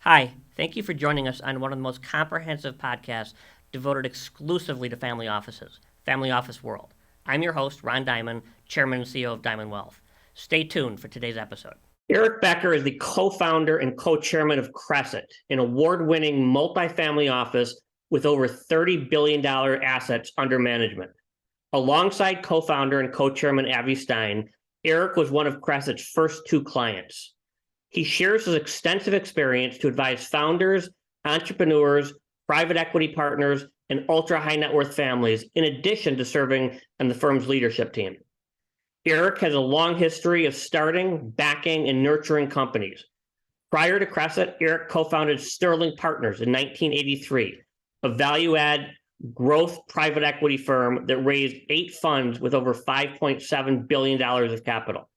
Hi, thank you for joining us on one of the most comprehensive podcasts devoted exclusively to family offices, Family Office World. I'm your host, Ron Diamond, Chairman and CEO of Diamond Wealth. Stay tuned for today's episode. Eric Becker is the co-founder and co-chairman of Cresset, an award-winning multifamily office with over $30 billion assets under management. Alongside co-founder and co-chairman Avi Stein, Eric was one of Cresset's first two clients. He shares his extensive experience to advise founders, entrepreneurs, private equity partners, and ultra-high net worth families, in addition to serving on the firm's leadership team. Eric has a long history of starting, backing, and nurturing companies. Prior to Cresset, Eric co-founded Sterling Partners in 1983, a value-add growth private equity firm that raised 8 funds with over $5.7 billion of capital.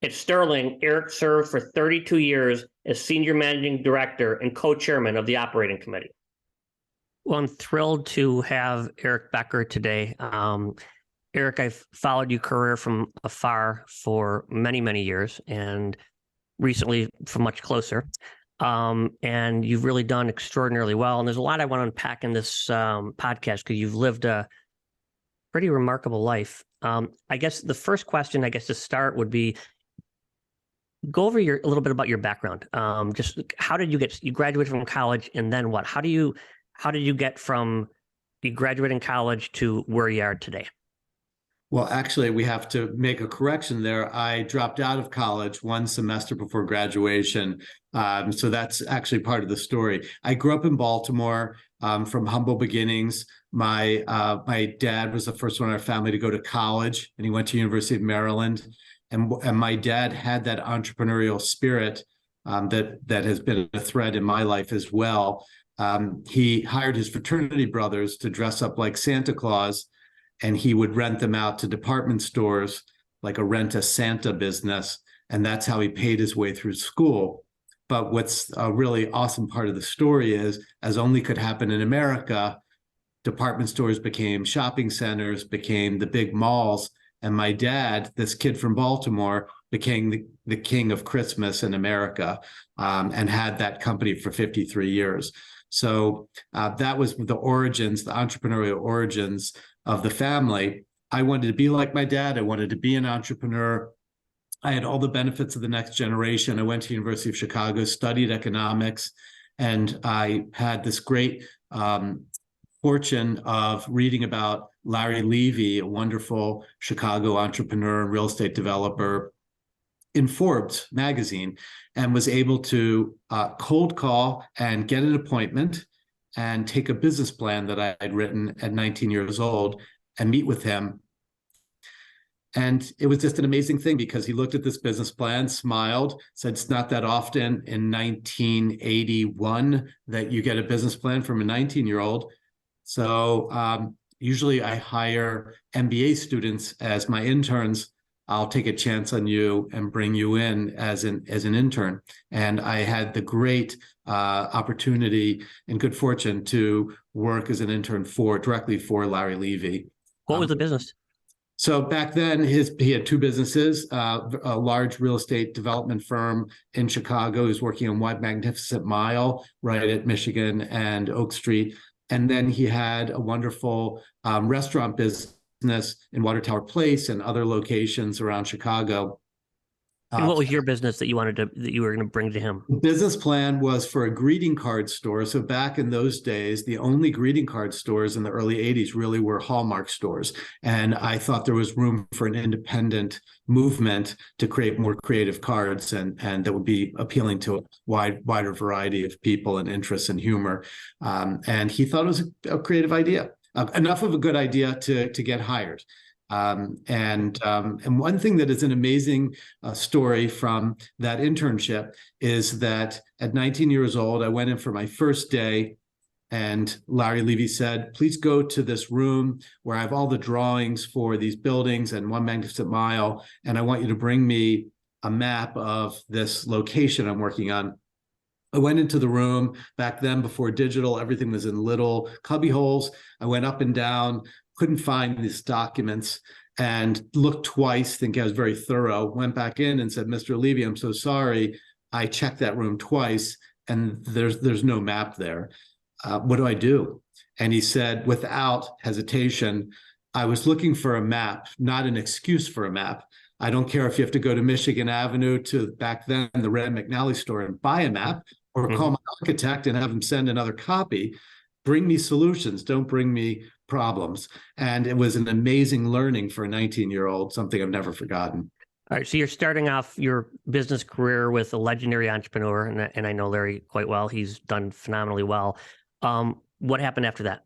At Sterling, Eric served for 32 years as Senior Managing Director and Co-Chairman of the Operating Committee. Well, I'm thrilled to have Eric Becker today. Eric, I've followed your career from afar for many, many years, and recently from much closer. And you've really done extraordinarily well. And there's a lot I want to unpack in this podcast because you've lived a pretty remarkable life. I guess the first question, to start would be, go over a little bit about your background. Just how did you graduated from college, and then what? How did you get from you graduating college to where you are today? Well, actually, we have to make a correction there. I dropped out of college one semester before graduation. So that's actually part of the story. I grew up in Baltimore from humble beginnings. My dad was the first one in our family to go to college, and he went to University of Maryland. And my dad had that entrepreneurial spirit that has been a thread in my life as well. He hired his fraternity brothers to dress up like Santa Claus, and he would rent them out to department stores, like a rent-a-Santa business. And that's how he paid his way through school. But what's a really awesome part of the story is, as only could happen in America, department stores became shopping centers, became the big malls. And my dad, this kid from Baltimore, became the king of Christmas in America, and had that company for 53 years. So that was the origins, the entrepreneurial origins of the family. I wanted to be like my dad. I wanted to be an entrepreneur. I had all the benefits of the next generation. I went to University of Chicago, studied economics, and I had this great fortune of reading about Larry Levy, a wonderful Chicago entrepreneur and real estate developer, in Forbes magazine, and was able to cold call and get an appointment and take a business plan that I had written at 19 years old and meet with him. And it was just an amazing thing because he looked at this business plan, smiled, said, it's not that often in 1981 that you get a business plan from a 19-year-old. So usually I hire MBA students as my interns. I'll take a chance on you and bring you in as an intern. And I had the great opportunity and good fortune to work as an intern directly for Larry Levy. What was the business? So back then, he had two businesses, a large real estate development firm in Chicago. He was working on One Magnificent Mile right at Michigan and Oak Street. And then he had a wonderful restaurant business in Water Tower Place and other locations around Chicago. And what was your business that you were going to bring to him? The business plan was for a greeting card store. So back in those days, the only greeting card stores in the early 80s really were Hallmark stores. And I thought there was room for an independent movement to create more creative cards and that would be appealing to a wider variety of people and interests and humor. And he thought it was a creative idea, enough of a good idea to get hired. And one thing that is an amazing story from that internship is that at 19 years old, I went in for my first day, and Larry Levy said, please go to this room where I have all the drawings for these buildings and One Magnificent Mile, and I want you to bring me a map of this location I'm working on. I went into the room. Back then, before digital, everything was in little cubby holes. I went up and down, couldn't find these documents, and looked twice, think I was very thorough, went back in and said, Mr. Levy, I'm so sorry. I checked that room twice and there's no map there. What do I do? And he said, without hesitation, I was looking for a map, not an excuse for a map. I don't care if you have to go to Michigan Avenue to, back then, the Rand McNally store and buy a map, or call my architect and have him send another copy. Bring me solutions, don't bring me problems. And it was an amazing learning for a 19-year-old, something I've never forgotten. All right, so you're starting off your business career with a legendary entrepreneur, and I know Larry quite well. He's done phenomenally well. What happened after that?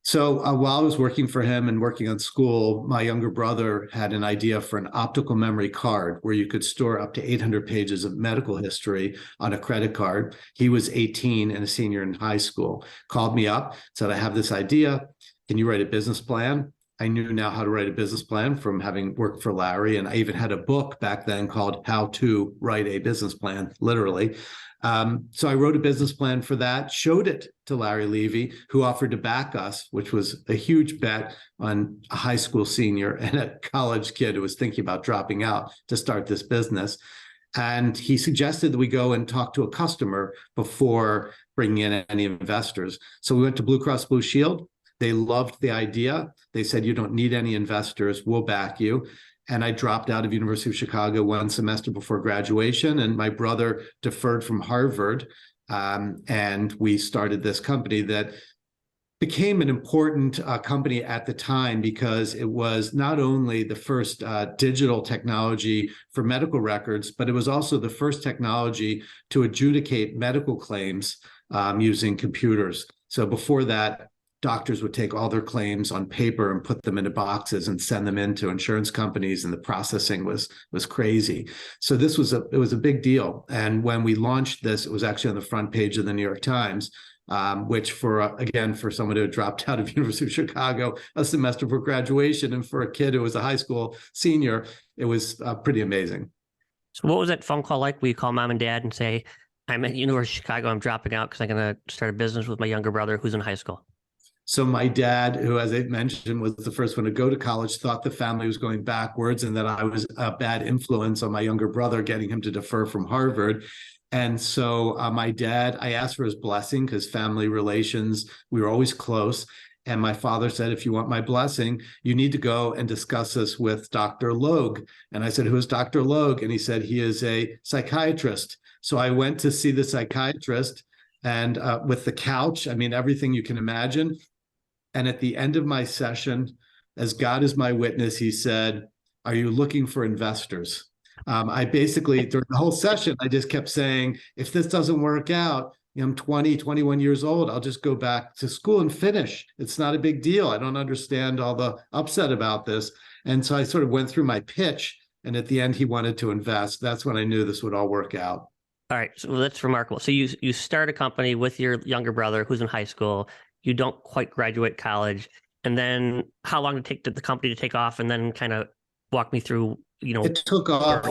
So while I was working for him and working on school, my younger brother had an idea for an optical memory card where you could store up to 800 pages of medical history on a credit card. He was 18 and a senior in high school, called me up, said, I have this idea. Can you write a business plan? I knew now how to write a business plan from having worked for Larry. And I even had a book back then called How to Write a Business Plan, literally. So I wrote a business plan for that, showed it to Larry Levy, who offered to back us, which was a huge bet on a high school senior and a college kid who was thinking about dropping out to start this business. And he suggested that we go and talk to a customer before bringing in any investors. So we went to Blue Cross Blue Shield. They loved the idea. They said, you don't need any investors, we'll back you. And I dropped out of University of Chicago one semester before graduation, and my brother deferred from Harvard. And we started this company that became an important company at the time, because it was not only the first digital technology for medical records, but it was also the first technology to adjudicate medical claims using computers. So before that, doctors would take all their claims on paper and put them into boxes and send them into insurance companies, and the processing was crazy. So it was a big deal. And when we launched this, it was actually on the front page of the New York Times, which for someone who had dropped out of University of Chicago a semester before graduation, and for a kid who was a high school senior, it was pretty amazing. So what was that phone call like? Will you call mom and dad and say, I'm at University of Chicago, I'm dropping out because I'm going to start a business with my younger brother who's in high school? So my dad, who, as I mentioned, was the first one to go to college, thought the family was going backwards and that I was a bad influence on my younger brother, getting him to defer from Harvard. And so my dad, I asked for his blessing because family relations, we were always close. And my father said, if you want my blessing, you need to go and discuss this with Dr. Logue. And I said, who is Dr. Logue? And he said, he is a psychiatrist. So I went to see the psychiatrist, and with the couch, I mean, everything you can imagine. And at the end of my session, as God is my witness, he said, are you looking for investors? I basically, during the whole session, I just kept saying, if this doesn't work out, I'm 20, 21 years old, I'll just go back to school and finish. It's not a big deal. I don't understand all the upset about this. And so I sort of went through my pitch, and at the end, he wanted to invest. That's when I knew this would all work out. All right, so that's remarkable. So you start a company with your younger brother who's in high school. You don't quite graduate college. And then how long did it take the company to take off? And then kind of walk me through, It took off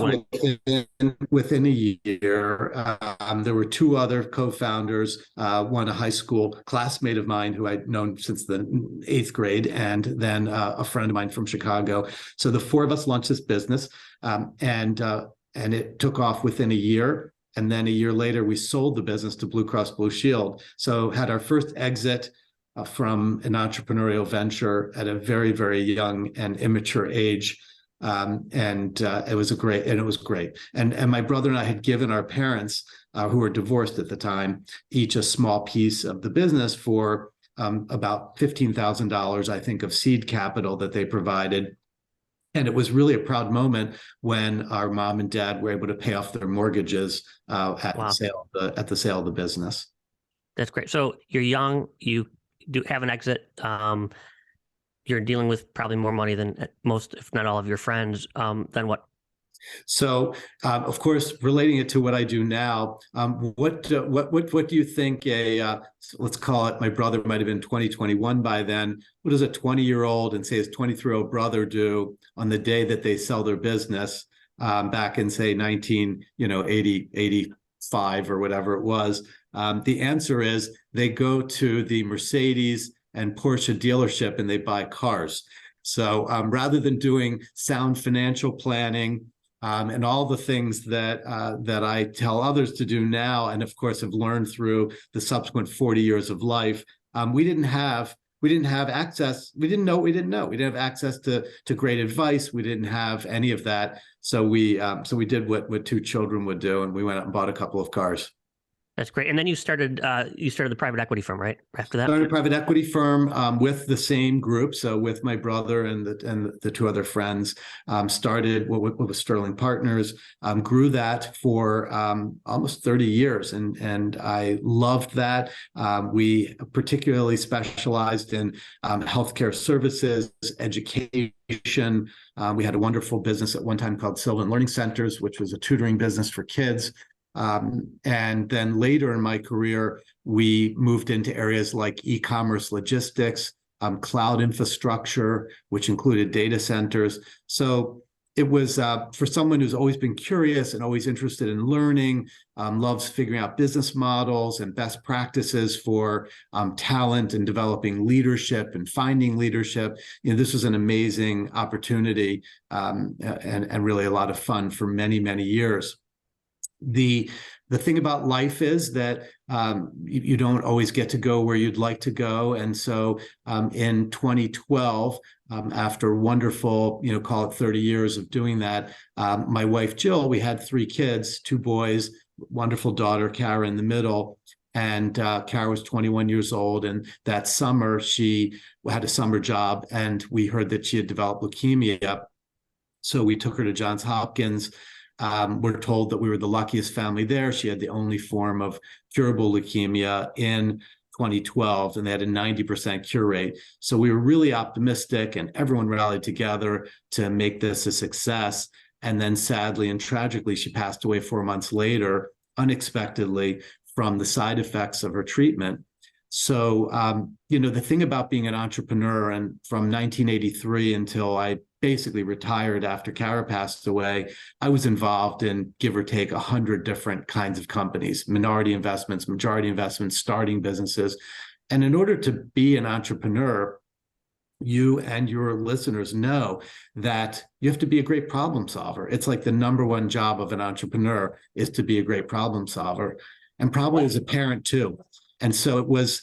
within a year. There were two other co-founders, one a high school classmate of mine who I'd known since the 8th grade, and then a friend of mine from Chicago. So the four of us launched this business, and it took off within a year. And then a year later, we sold the business to Blue Cross Blue Shield. So had our first exit from an entrepreneurial venture at a very, very young and immature age. It was great. And my brother and I had given our parents, who were divorced at the time, each a small piece of the business for about $15,000, I think, of seed capital that they provided. And it was really a proud moment when our mom and dad were able to pay off their mortgages at the sale of the business. That's great. So you're young, you do have an exit. You're dealing with probably more money than most, if not all, of your friends. Then what? So, of course, relating it to what I do now, what do you think let's call it, my brother might have been 2021 by then. What does a 20-year-old and say his 23-year-old brother do on the day that they sell their business back in, say, 1980, 85 or whatever it was? The answer is they go to the Mercedes and Porsche dealership and they buy cars. So rather than doing sound financial planning, and all the things that that I tell others to do now, and of course have learned through the subsequent 40 years of life. We didn't have access. We didn't know what we didn't know. We didn't have access to great advice. We didn't have any of that. So we did what two children would do, and we went out and bought a couple of cars. That's great. And then you started the private equity firm, right? After that, started a private equity firm with the same group. So with my brother and the two other friends, started what was Sterling Partners. Grew that for almost 30 years, and I loved that. We particularly specialized in healthcare services, education. We had a wonderful business at one time called Sylvan Learning Centers, which was a tutoring business for kids. And then later in my career, we moved into areas like e-commerce, logistics, cloud infrastructure, which included data centers. So it was for someone who's always been curious and always interested in learning, loves figuring out business models and best practices for talent and developing leadership and finding leadership. This was an amazing opportunity and really a lot of fun for many, many years. The thing about life is that you don't always get to go where you'd like to go. And so in 2012, after wonderful, call it 30 years of doing that, my wife, Jill, we had 3 kids, 2 boys, wonderful daughter, Kara, in the middle. And Kara was 21 years old. And that summer, she had a summer job, and we heard that she had developed leukemia. So we took her to Johns Hopkins. We're told that we were the luckiest family there. She had the only form of curable leukemia in 2012, and they had a 90% cure rate. So we were really optimistic, and everyone rallied together to make this a success. And then sadly and tragically, she passed away 4 months later, unexpectedly, from the side effects of her treatment. So, the thing about being an entrepreneur, and from 1983 until I basically retired after Kara passed away, I was involved in give or take 100 different kinds of companies, minority investments, majority investments, starting businesses. And in order to be an entrepreneur, you and your listeners know that you have to be a great problem solver. It's like the number one job of an entrepreneur is to be a great problem solver, and probably as a parent too. And so it was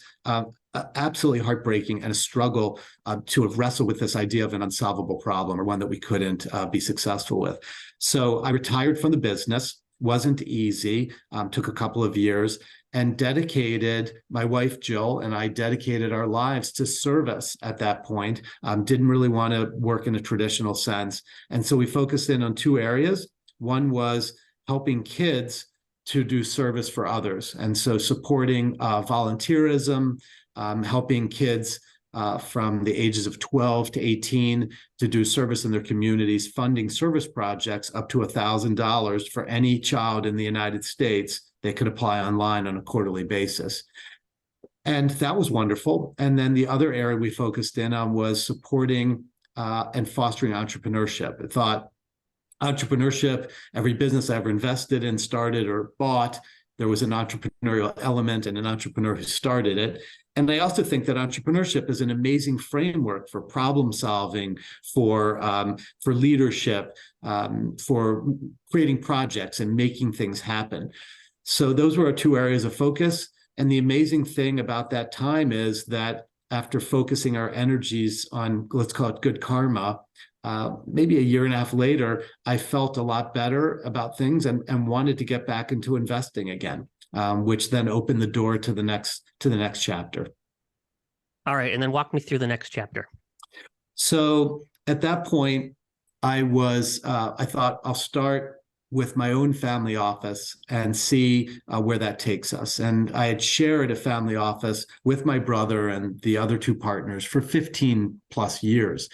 absolutely heartbreaking and a struggle to have wrestled with this idea of an unsolvable problem, or one that we couldn't be successful with. So I retired from the business. Wasn't easy, took a couple of years, and dedicated, my wife, Jill, and I dedicated our lives to service at that point. Didn't really want to work in a traditional sense. And so we focused in on 2 areas. One was helping kids to do service for others. And so supporting volunteerism, helping kids from the ages of 12 to 18 to do service in their communities, funding service projects up to $1,000 for any child in the United States. They could apply online on a quarterly basis. And that was wonderful. And then the other area we focused in on was supporting and fostering entrepreneurship. I thought entrepreneurship, every business I ever invested in, started, or bought, there was an entrepreneurial element and an entrepreneur who started it. And I also think that entrepreneurship is an amazing framework for problem solving, for leadership, for creating projects and making things happen. So those were our 2 areas of focus. And the amazing thing about that time is that after focusing our energies on, let's call it good karma, maybe a year and a half later, I felt a lot better about things and wanted to get back into investing again, which then opened the door to the next chapter. All right, and then walk me through the next chapter. So at that point, I thought I'll start with my own family office and see where that takes us. And I had shared a family office with my brother and the other 2 partners for 15 plus years.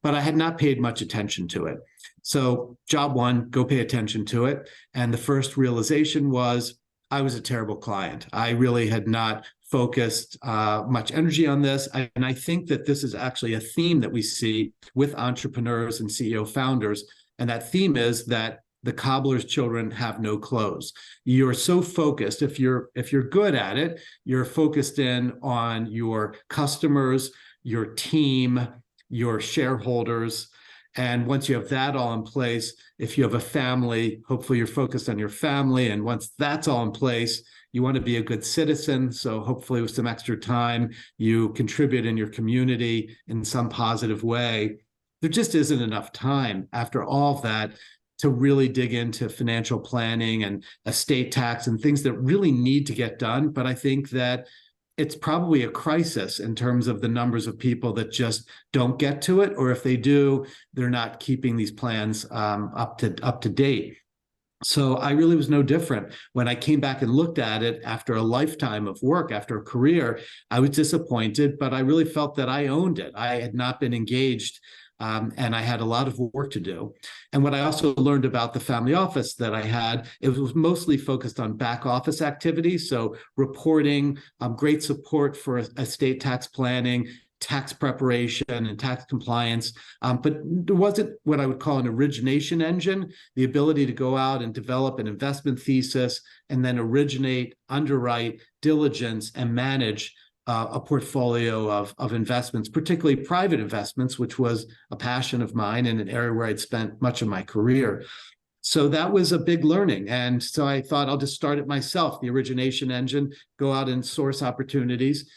But I had not paid much attention to it. So job 1, go pay attention to it. And the first realization was I was a terrible client. I really had not focused much energy on this. And I think that this is actually a theme that we see with entrepreneurs and CEO founders. And that theme is that the cobbler's children have no clothes. You're so focused. If you're good at it, you're focused in on your customers, your team, your shareholders, And once you have that all in place, if you have a family, hopefully you're focused on your family. And once that's all in place, you want to be a good citizen. So hopefully with some extra time, you contribute in your community in some positive way. There just isn't enough time after all of that to really dig into financial planning and estate tax and things that really need to get done. But I think that it's probably a crisis in terms of the numbers of people that just don't get to it, or if they do, they're not keeping these plans up to date. So I really was no different. When I came back and looked at it after a lifetime of work, after a career, I was disappointed, but I really felt that I owned it. I had not been engaged, and I had a lot of work to do. And what I also learned about the family office that I had, it was mostly focused on back office activities. So reporting, great support for estate tax planning, tax preparation and tax compliance. But there wasn't what I would call an origination engine, the ability to go out and develop an investment thesis and then originate, underwrite, diligence, and manage a portfolio of investments, particularly private investments, which was a passion of mine and an area where I'd spent much of my career. So that was a big learning. And so I thought I'll just start it myself, the origination engine, go out and source opportunities.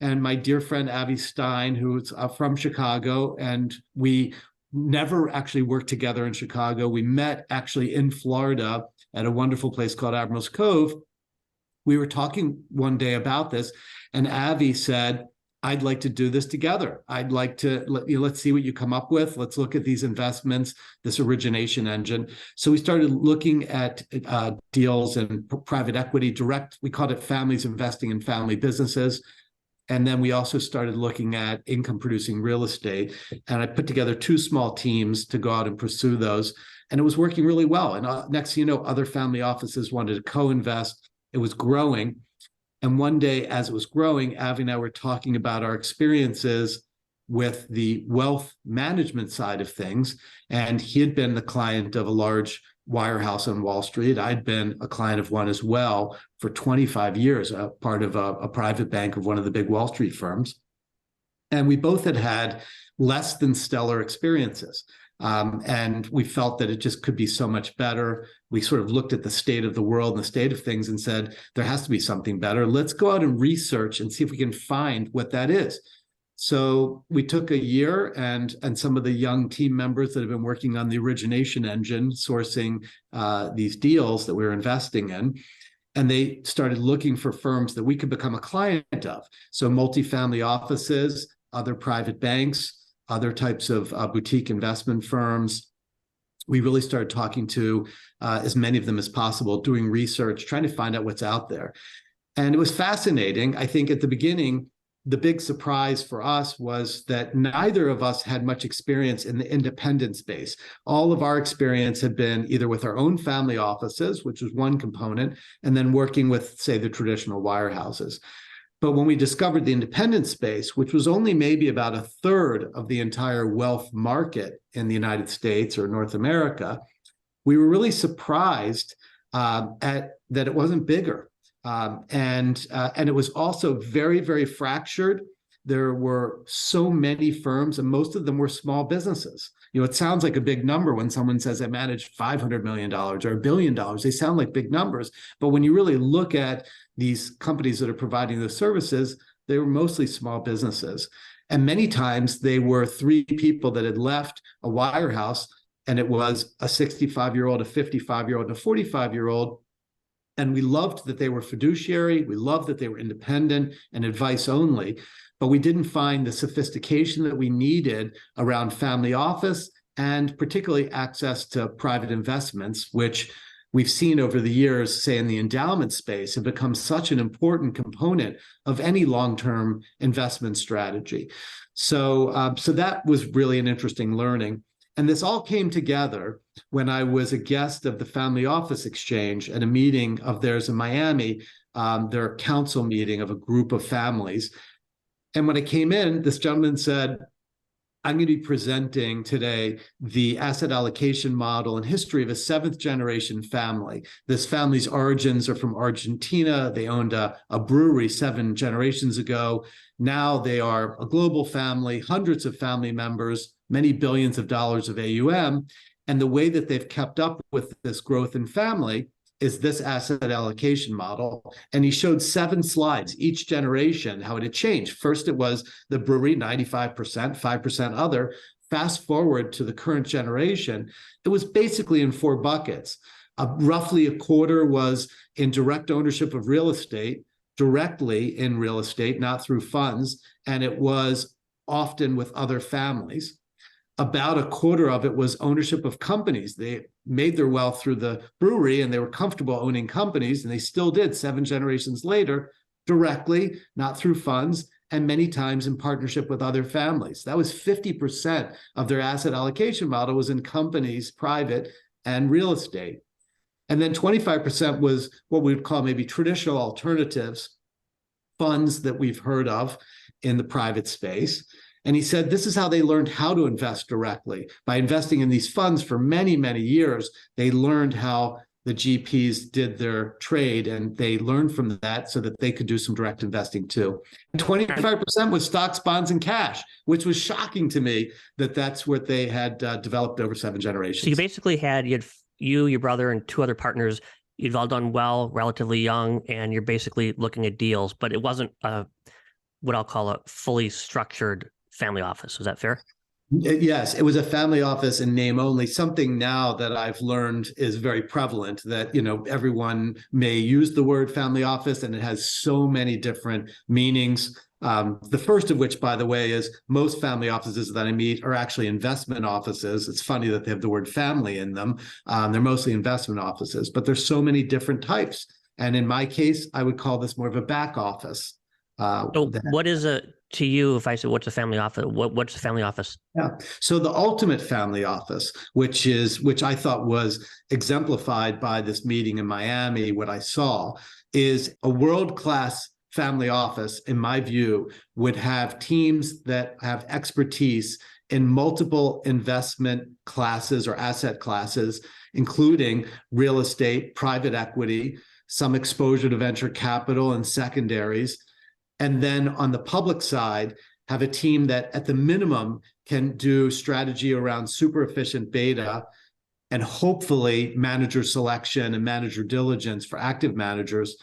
And my dear friend, Avi Stein, who's from Chicago, and we never actually worked together in Chicago. We met actually in Florida at a wonderful place called Admiral's Cove. We were talking one day about this, and Avi said, I'd like to do this together. I'd like to, let's see what you come up with. Let's look at these investments, this origination engine. So we started looking at deals in private equity, direct, we called it families investing in family businesses. And then we also started looking at income producing real estate. And I put together 2 small teams to go out and pursue those. And it was working really well. And next thing you know, other family offices wanted to co-invest. It was growing. And one day, as it was growing, Avi and I were talking about our experiences with the wealth management side of things. And he had been the client of a large wirehouse on Wall Street. I'd been a client of one as well for 25 years, a part of a private bank of one of the big Wall Street firms. And we both had less than stellar experiences. And we felt that it just could be so much better. We sort of looked at the state of the world and the state of things and said, there has to be something better. Let's go out and research and see if we can find what that is. So we took a year, and some of the young team members that have been working on the origination engine, sourcing these deals that we were investing in, and they started looking for firms that we could become a client of. So multifamily offices, other private banks, other types of boutique investment firms. We really started talking to as many of them as possible, doing research, trying to find out what's out there. And it was fascinating. I think at the beginning, the big surprise for us was that neither of us had much experience in the independent space. All of our experience had been either with our own family offices, which was one component, and then working with, say, the traditional wirehouses. But when we discovered the independent space, which was only maybe about a third of the entire wealth market in the United States or North America, we were really surprised at that it wasn't bigger. And it was also very, very fractured. There were so many firms, and most of them were small businesses. You know, it sounds like a big number when someone says I manage $500 million or $1 billion. They sound like big numbers. But when you really look at these companies that are providing the services, they were mostly small businesses. And many times they were 3 people that had left a wirehouse, and it was a 65-year-old, a 55-year-old, and a 45-year-old. And we loved that they were fiduciary. We loved that they were independent and advice only, but we didn't find the sophistication that we needed around family office and particularly access to private investments, which we've seen over the years, say in the endowment space, have become such an important component of any long-term investment strategy. So that was really an interesting learning. And this all came together when I was a guest of the Family Office Exchange at a meeting of theirs in Miami, their council meeting of a group of families. And when I came in, this gentleman said, I'm going to be presenting today the asset allocation model and history of a 7th generation family. This family's origins are from Argentina. They owned a brewery 7 generations ago. Now they are a global family, hundreds of family members, many billions of dollars of AUM. And the way that they've kept up with this growth in family is this asset allocation model. And he showed 7 slides, each generation, how it had changed. First, it was the brewery, 95%, 5% other. Fast forward to the current generation, it was basically in 4 buckets. Roughly a quarter was in direct ownership of real estate, directly in real estate, not through funds, and it was often with other families. About a quarter of it was ownership of companies. They made their wealth through the brewery and they were comfortable owning companies, and they still did 7 generations later, directly, not through funds, and many times in partnership with other families. That was 50% of their asset allocation model was in companies, private, and real estate. And then 25% was what we would call maybe traditional alternatives, funds that we've heard of in the private space. And he said this is how they learned how to invest directly. By investing in these funds for many, many years, they learned how the GPs did their trade, and they learned from that so that they could do some direct investing too. And 25% was stocks, bonds, and cash, which was shocking to me that that's what they had developed over 7 generations. So you basically had you, your brother, and 2 other partners. You've all done well, relatively young, and you're basically looking at deals, but it wasn't what I'll call a fully structured family office. Was that fair? Yes, it was a family office in name only. Something now that I've learned is very prevalent, that everyone may use the word family office and it has so many different meanings. The first of which, by the way, is most family offices that I meet are actually investment offices. It's funny that they have the word family in them. They're mostly investment offices, but there's so many different types. And in my case, I would call this more of a back office. So what is to you, if I said, what's a family office? What's a family office? Yeah. So the ultimate family office, which I thought was exemplified by this meeting in Miami, what I saw is a world-class family office, in my view, would have teams that have expertise in multiple investment classes or asset classes, including real estate, private equity, some exposure to venture capital and secondaries. And then on the public side, have a team that at the minimum can do strategy around super efficient beta and hopefully manager selection and manager diligence for active managers,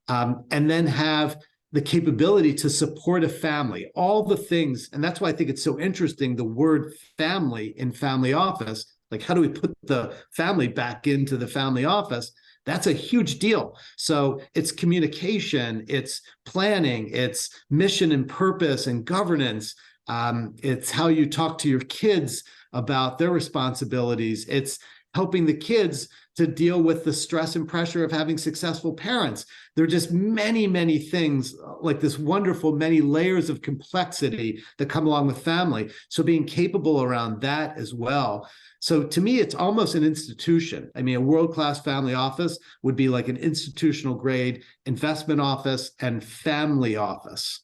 and then have the capability to support a family, all the things. And that's why I think it's so interesting, the word family in family office, like how do we put the family back into the family office? That's a huge deal. So it's communication, it's planning, it's mission and purpose and governance. It's how you talk to your kids about their responsibilities. It's helping the kids to deal with the stress and pressure of having successful parents. There are just many, many things, like this wonderful many layers of complexity that come along with family. So being capable around that as well. So to me, it's almost an institution. I mean, a world-class family office would be like an institutional grade investment office and family office.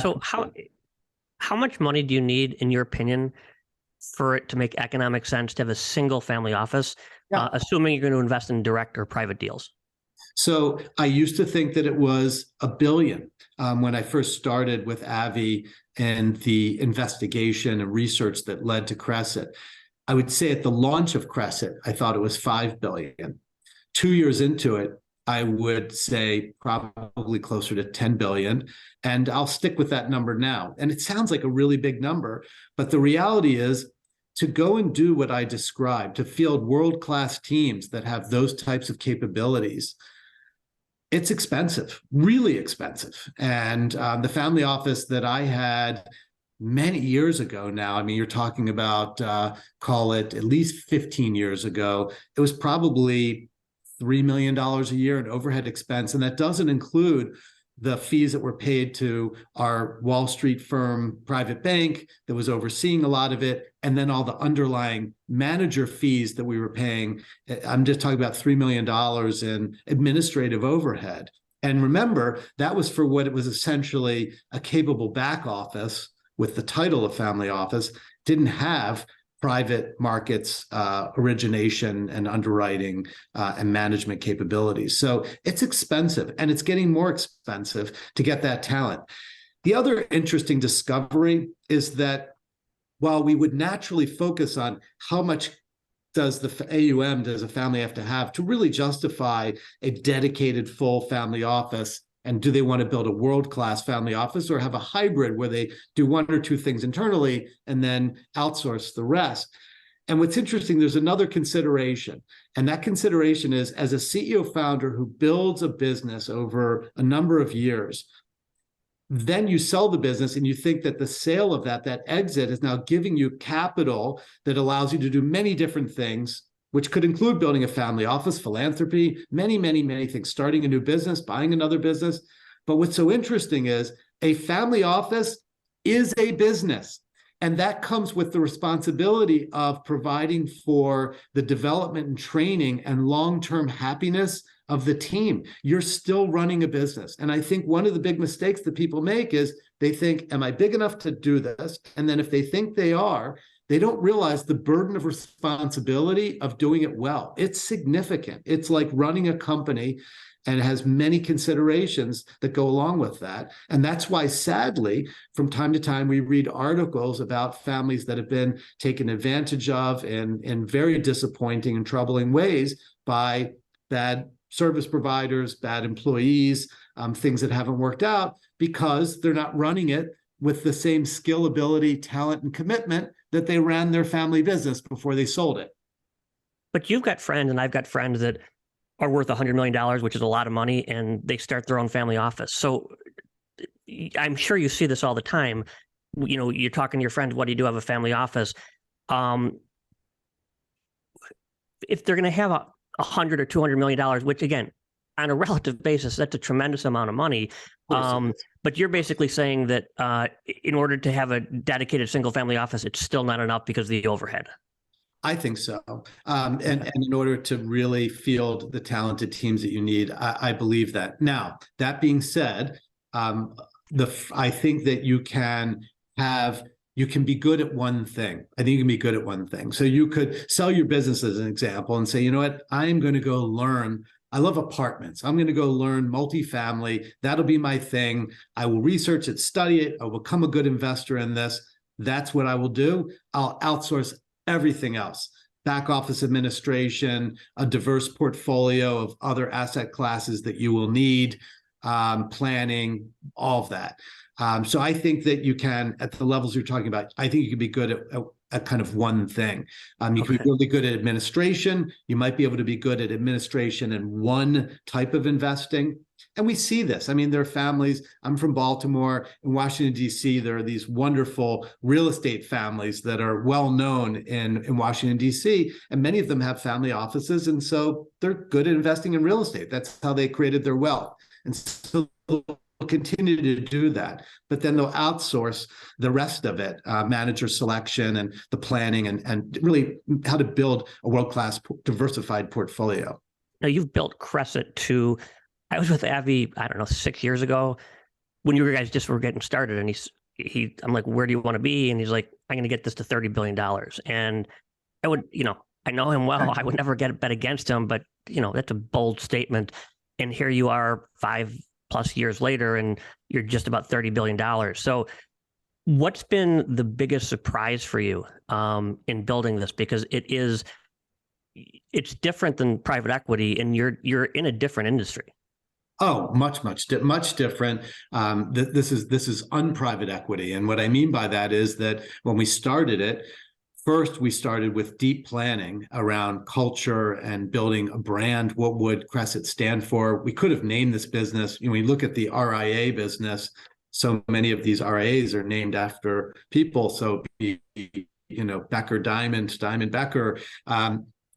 So how much money do you need, in your opinion, for it to make economic sense to have a single family office, assuming you're going to invest in direct or private deals? So I used to think that it was $1 billion when I first started with Avi and the investigation and research that led to Cresset. I would say at the launch of Cresset, I thought it was $5 billion. 2 years into it, I would say probably closer to 10 billion. And I'll stick with that number now. And it sounds like a really big number, but the reality is to go and do what I described, to field world-class teams that have those types of capabilities, it's expensive, really expensive. And the family office that I had many years ago now, I mean, you're talking about, call it at least 15 years ago, it was probably $3 million a year in overhead expense. And that doesn't include the fees that were paid to our Wall Street firm private bank that was overseeing a lot of it, and then all the underlying manager fees that we were paying. I'm just talking about $3 million in administrative overhead. And remember, that was for what it was essentially a capable back office with the title of family office, didn't have private markets origination and underwriting and management capabilities. So it's expensive, and it's getting more expensive to get that talent. The other interesting discovery is that while we would naturally focus on how much does the AUM does a family have to really justify a dedicated full family office? And do they want to build a world-class family office or have a hybrid where they do one or two things internally and then outsource the rest? And what's interesting, there's another consideration. And that consideration is, as a CEO founder who builds a business over a number of years, then you sell the business and you think that the sale of that exit is now giving you capital that allows you to do many different things, which could include building a family office, philanthropy, many, many, many things, starting a new business, buying another business. But what's so interesting is a family office is a business. And that comes with the responsibility of providing for the development and training and long-term happiness of the team. You're still running a business. And I think one of the big mistakes that people make is they think, am I big enough to do this? And then if they think they are, they don't realize the burden of responsibility of doing it well. It's significant. It's like running a company, and it has many considerations that go along with that. And that's why, sadly, from time to time, we read articles about families that have been taken advantage of in very disappointing and troubling ways by bad service providers, bad employees, things that haven't worked out because they're not running it with the same skill, ability, talent, and commitment that they ran their family business before they sold it. But you've got friends, and I've got friends that are worth $100 million, which is a lot of money, and they start their own family office. So I'm sure you see this all the time. You know, you're talking to your friends, what do you do? Have a family office. If they're going to have $100 or $200 million, which again, on a relative basis, that's a tremendous amount of money. But you're basically saying that in order to have a dedicated single family office, it's still not enough because of the overhead. I think so. And in order to really field the talented teams that you need, I believe that. Now, that being said, I think that you can be good at one thing. I think you can be good at one thing. So you could sell your business as an example and say, you know what, I'm going to go learn. I love apartments. I'm going to go learn multifamily. That'll be my thing. I will research it, study it. I will become a good investor in this. That's what I will do. I'll outsource everything else. Back office administration, a diverse portfolio of other asset classes that you will need, planning, all of that. So I think that you can, at the levels you're talking about, I think you can be good at kind of one thing. You can be really good at administration. You might be able to be good at administration in one type of investing. And we see this. I mean, there are families. I'm from Baltimore. In Washington, D.C., there are these wonderful real estate families that are well known in Washington, D.C., and many of them have family offices. And so they're good at investing in real estate. That's how they created their wealth. And so they'll continue to do that. But then they'll outsource the rest of it, manager selection and the planning and really how to build a world-class diversified portfolio. Now, you've built Cresset to... I was with Avi, I don't know, 6 years ago when you guys just were getting started. And I'm like, where do you want to be? And he's like, I'm going to get this to $30 billion. And I would, I know him well. I would never bet against him, but that's a bold statement. And here you are 5+ years later, and you're just about $30 billion. So what's been the biggest surprise for you in building this? Because it's different than private equity, and you're in a different industry. Oh, much different. This is unprivate equity. And what I mean by that is that when we started it, first we started with deep planning around culture and building a brand. What would Cresset stand for? We could have named this business. We look at the RIA business. So many of these RIAs are named after people. So, Becker, Diamond Becker.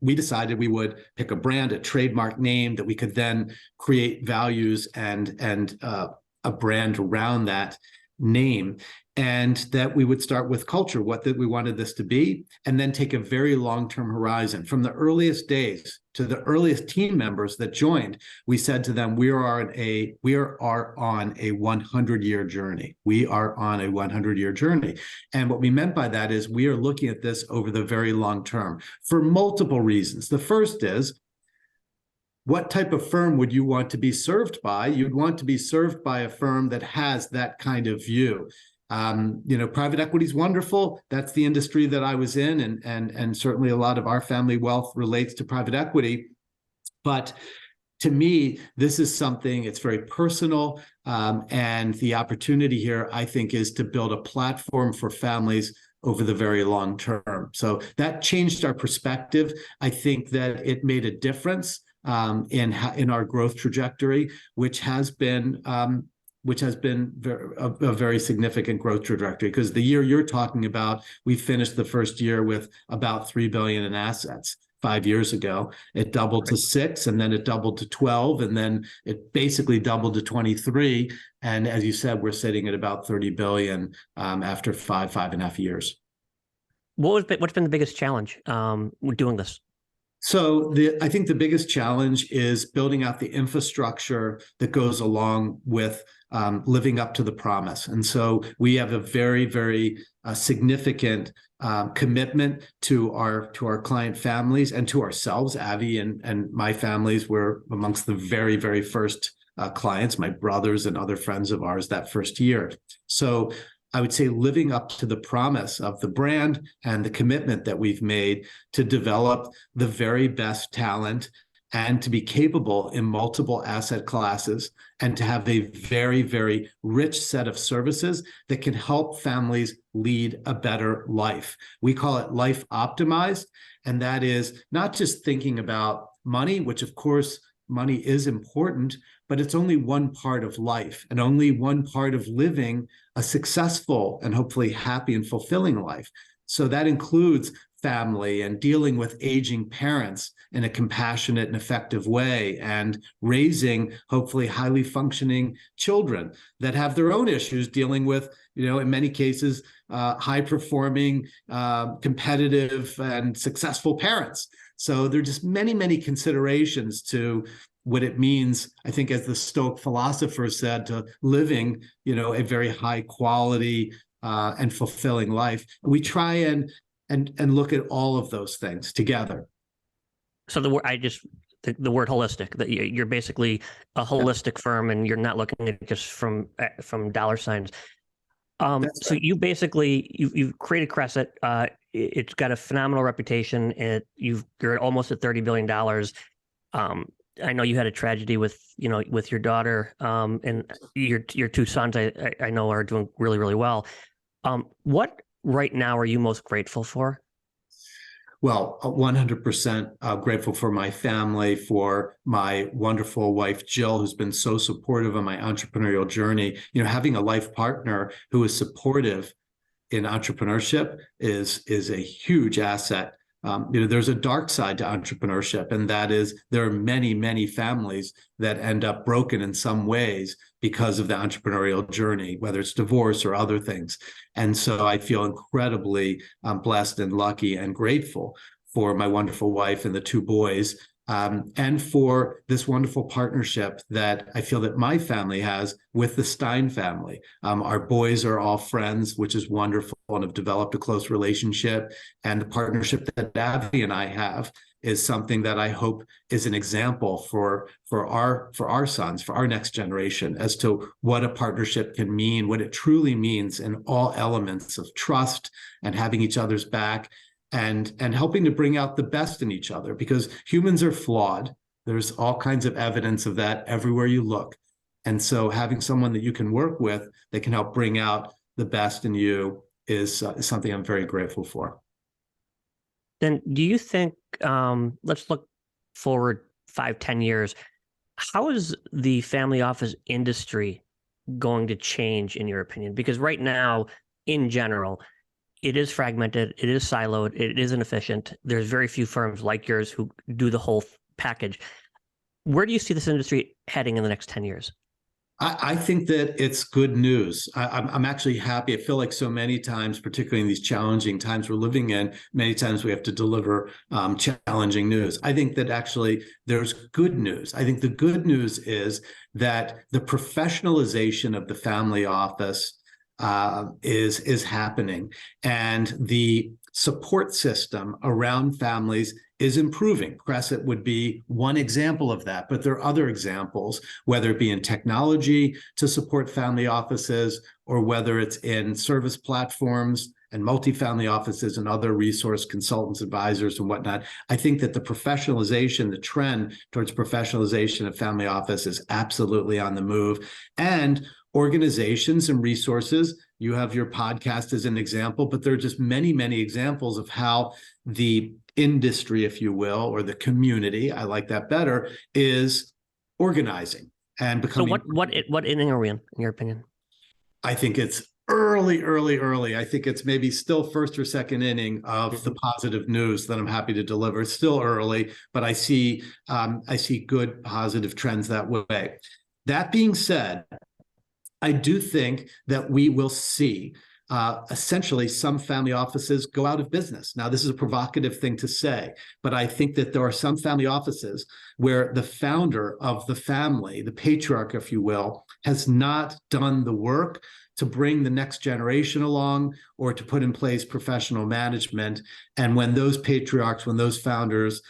We decided we would pick a brand, a trademark name that we could then create values and a brand around that name, and that we would start with culture, what that we wanted this to be, and then take a very long-term horizon. From the earliest days to the earliest team members that joined, we said to them, we are on a 100-year journey. We are on a 100-year journey. And what we meant by that is we are looking at this over the very long term for multiple reasons. The first is, what type of firm would you want to be served by? You'd want to be served by a firm that has that kind of view. Private equity is wonderful. That's the industry that I was in, and certainly a lot of our family wealth relates to private equity. But to me, this is something, it's very personal. And the opportunity here, I think, is to build a platform for families over the very long term. So that changed our perspective. I think that it made a difference in our growth trajectory, which has been a very significant growth trajectory. Because the year you're talking about, we finished the first year with about $3 billion in assets. 5 years ago, it doubled to 6, and then it doubled to 12, and then it basically doubled to 23. And as you said, we're sitting at about 30 billion after 5.5 years. What's been the biggest challenge with doing this? So I think the biggest challenge is building out the infrastructure that goes along with living up to the promise. And so we have a very, very significant commitment to our client families and to ourselves. Avi and my families were amongst the very, very first clients, my brothers and other friends of ours that first year. So I would say living up to the promise of the brand and the commitment that we've made to develop the very best talent and to be capable in multiple asset classes and to have a very, very rich set of services that can help families lead a better life. We call it life optimized, and that is not just thinking about money, which of course money is important, but it's only one part of life and only one part of living a successful and hopefully happy and fulfilling life. So that includes family and dealing with aging parents in a compassionate and effective way, and raising hopefully highly functioning children that have their own issues, dealing with, in many cases, high performing, competitive and successful parents. So there are just many, many considerations to what it means, I think, as the Stoic philosopher said, to living, a very high quality and fulfilling life. We try and look at all of those things together. So the word holistic, that you're basically a holistic firm, and you're not looking at it just from dollar signs. So right. You've created Cresset. It's got a phenomenal reputation. You're almost at $30 billion. I know you had a tragedy with your daughter, and your two sons, I know, are doing really, really well. What right now are you most grateful for? Well, 100% grateful for my family, for my wonderful wife, Jill, who's been so supportive of my entrepreneurial journey. Having a life partner who is supportive in entrepreneurship is a huge asset. There's a dark side to entrepreneurship, and that is there are many, many families that end up broken in some ways because of the entrepreneurial journey, whether it's divorce or other things. And so I feel incredibly blessed and lucky and grateful for my wonderful wife and the two boys, and for this wonderful partnership that I feel that my family has with the Stein family. Our boys are all friends, which is wonderful, and have developed a close relationship. And the partnership that Avi and I have is something that I hope is an example for our sons, for our next generation, as to what a partnership can mean, what it truly means in all elements of trust and having each other's back, and helping to bring out the best in each other, because humans are flawed. There's all kinds of evidence of that everywhere you look. And so having someone that you can work with that can help bring out the best in you is something I'm very grateful for. Then do you think, let's look forward 5-10 years, how is the family office industry going to change, in your opinion? Because right now, in general, it is fragmented, it is siloed, it is inefficient. There's very few firms like yours who do the whole package. Where do you see this industry heading in the next 10 years? I think that it's good news. I'm actually happy. I feel like so many times, particularly in these challenging times we're living in, many times we have to deliver challenging news. I think that actually there's good news. I think the good news is that the professionalization of the family office is happening, and the support system around families is improving. Cresset would be one example of that, but there are other examples, whether it be in technology to support family offices, or whether it's in service platforms and multifamily offices and other resource consultants, advisors, and whatnot. I think that the professionalization, the trend towards professionalization of family office is absolutely on the move. And organizations and resources, you have your podcast as an example, but there are just many, many examples of how the industry, if you will, or the community, I like that better, is organizing and becoming. So what inning are we in your opinion? I think it's early. I think it's maybe still first or second inning of the positive news that I'm happy to deliver. It's still early, but I see good positive trends that way. That being said, I do think that we will see essentially some family offices go out of business. Now, this is a provocative thing to say, but I think that there are some family offices where the founder of the family, the patriarch, if you will, has not done the work to bring the next generation along or to put in place professional management. And when those patriarchs, when those founders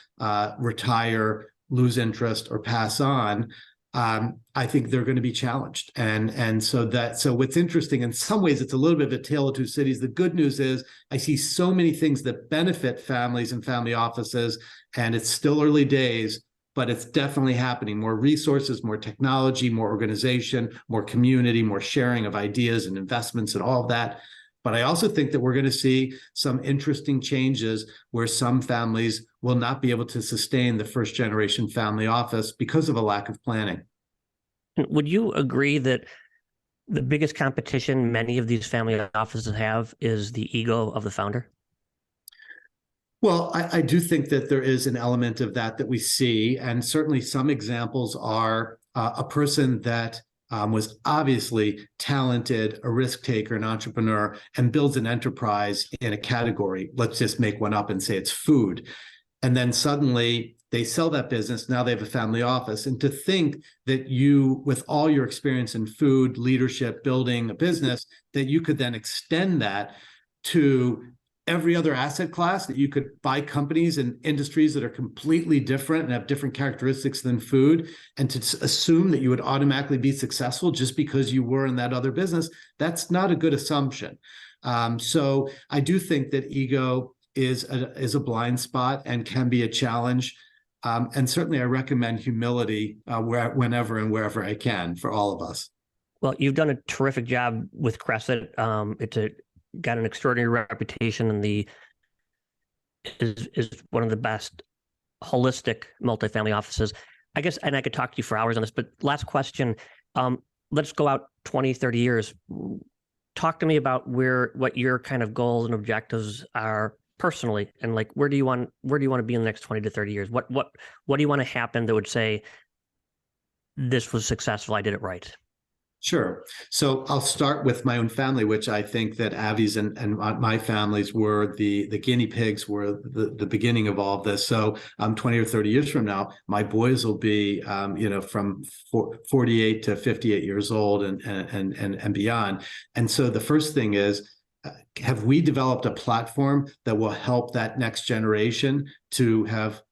retire, lose interest, or pass on, I think they're going to be challenged. And so what's interesting, in some ways, it's a little bit of a tale of two cities. The good news is I see so many things that benefit families and family offices, and it's still early days, but it's definitely happening. More resources, more technology, more organization, more community, more sharing of ideas and investments and all of that. But I also think that we're going to see some interesting changes where some families will not be able to sustain the first generation family office because of a lack of planning. Would you agree that the biggest competition many of these family offices have is the ego of the founder? Well, I do think that there is an element of that we see. And certainly some examples are a person that was obviously talented, a risk taker, an entrepreneur, and builds an enterprise in a category. Let's just make one up and say it's food. And then suddenly they sell that business. Now they have a family office. And to think that you, with all your experience in food, leadership, building a business, that you could then extend that to every other asset class, that you could buy companies and industries that are completely different and have different characteristics than food, and to assume that you would automatically be successful just because you were in that other business, that's not a good assumption. So I do think that ego is a blind spot and can be a challenge. And certainly I recommend humility whenever and wherever I can for all of us. Well, you've done a terrific job with Cresset. Got an extraordinary reputation and is one of the best holistic multifamily offices. I guess, and I could talk to you for hours on this, but last question. Let's go out 20, 30 years. Talk to me about what your kind of goals and objectives are personally, and like where do you want to be in the next 20 to 30 years? What do you want to happen that would say this was successful, I did it right? Sure. So I'll start with my own family, which I think that Avi's and my families were the guinea pigs, were the beginning of all of this. So 20 or 30 years from now, my boys will be, from 48 to 58 years old and beyond. And so the first thing is, have we developed a platform that will help that next generation to have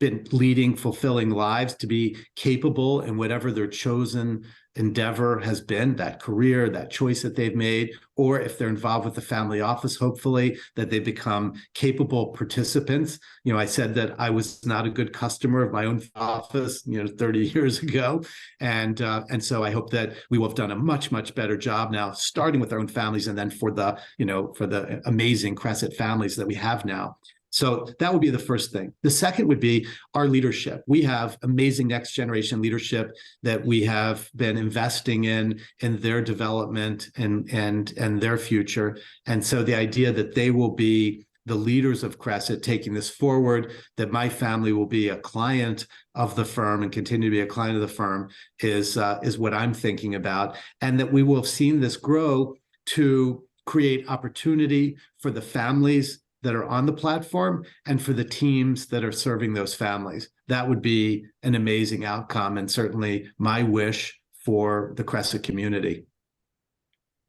been leading, fulfilling lives, to be capable in whatever their chosen endeavor has been, that career, that choice that they've made, or if they're involved with the family office, hopefully that they become capable participants. I said that I was not a good customer of my own office, 30 years ago. And so I hope that we will have done a much, much better job now, starting with our own families, and then for the amazing Cresset families that we have now. So that would be the first thing. The second would be our leadership. We have amazing next generation leadership that we have been investing in their development and their future. And so the idea that they will be the leaders of Cresset taking this forward, that my family will be a client of the firm and continue to be a client of the firm is what I'm thinking about. And that we will have seen this grow to create opportunity for the families that are on the platform and for the teams that are serving those families. That would be an amazing outcome, and certainly my wish for the Cresset community.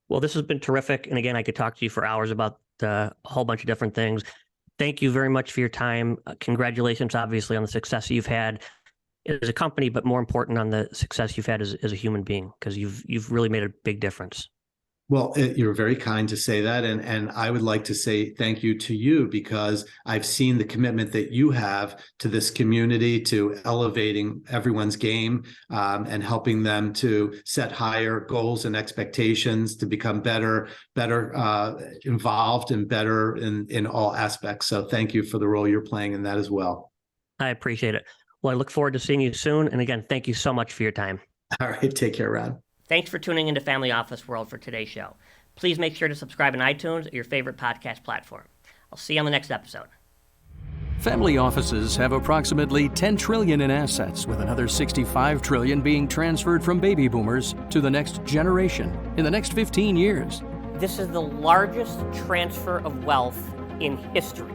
Well, this has been terrific. And again, I could talk to you for hours about a whole bunch of different things. Thank you very much for your time. Congratulations, obviously, on the success you've had as a company, but more important, on the success you've had as a human being, because you've really made a big difference. Well, you're very kind to say that. And I would like to say thank you to you, because I've seen the commitment that you have to this community, to elevating everyone's game, and helping them to set higher goals and expectations, to become better involved and better in all aspects. So thank you for the role you're playing in that as well. I appreciate it. Well, I look forward to seeing you soon. And again, thank you so much for your time. All right. Take care, Ron. Thanks for tuning into Family Office World for today's show. Please make sure to subscribe on iTunes or your favorite podcast platform. I'll see you on the next episode. Family offices have approximately $10 trillion in assets, with another $65 trillion being transferred from baby boomers to the next generation in the next 15 years. This is the largest transfer of wealth in history.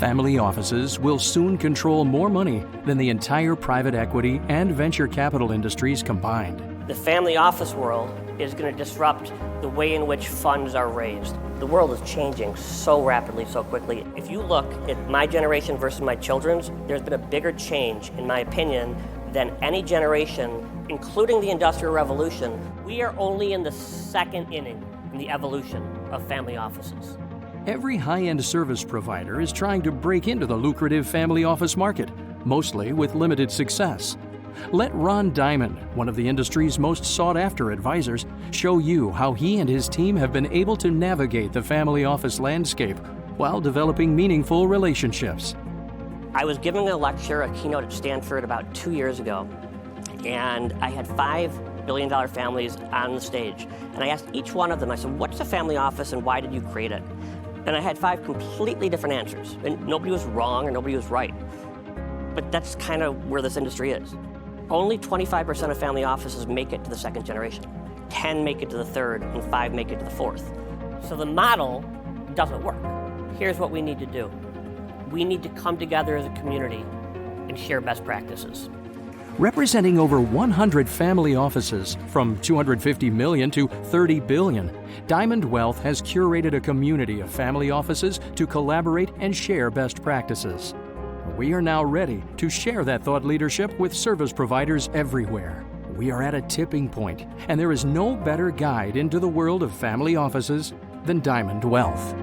Family offices will soon control more money than the entire private equity and venture capital industries combined. The family office world is going to disrupt the way in which funds are raised. The world is changing so rapidly, so quickly. If you look at my generation versus my children's, there's been a bigger change, in my opinion, than any generation, including the Industrial Revolution. We are only in the second inning in the evolution of family offices. Every high-end service provider is trying to break into the lucrative family office market, mostly with limited success. Let Ron Diamond, one of the industry's most sought-after advisors, show you how he and his team have been able to navigate the family office landscape while developing meaningful relationships. I was giving a lecture, a keynote at Stanford about 2 years ago, and I had $5 billion families on the stage. And I asked each one of them, I said, what's a family office and why did you create it? And I had 5 completely different answers. And nobody was wrong or nobody was right. But that's kind of where this industry is. Only 25% of family offices make it to the second generation. 10 make it to the third, and 5 make it to the fourth. So the model doesn't work. Here's what we need to do. We need to come together as a community and share best practices. Representing over 100 family offices, from $250 million to $30 billion, Diamond Wealth has curated a community of family offices to collaborate and share best practices. We are now ready to share that thought leadership with service providers everywhere. We are at a tipping point, and there is no better guide into the world of family offices than Diamond Wealth.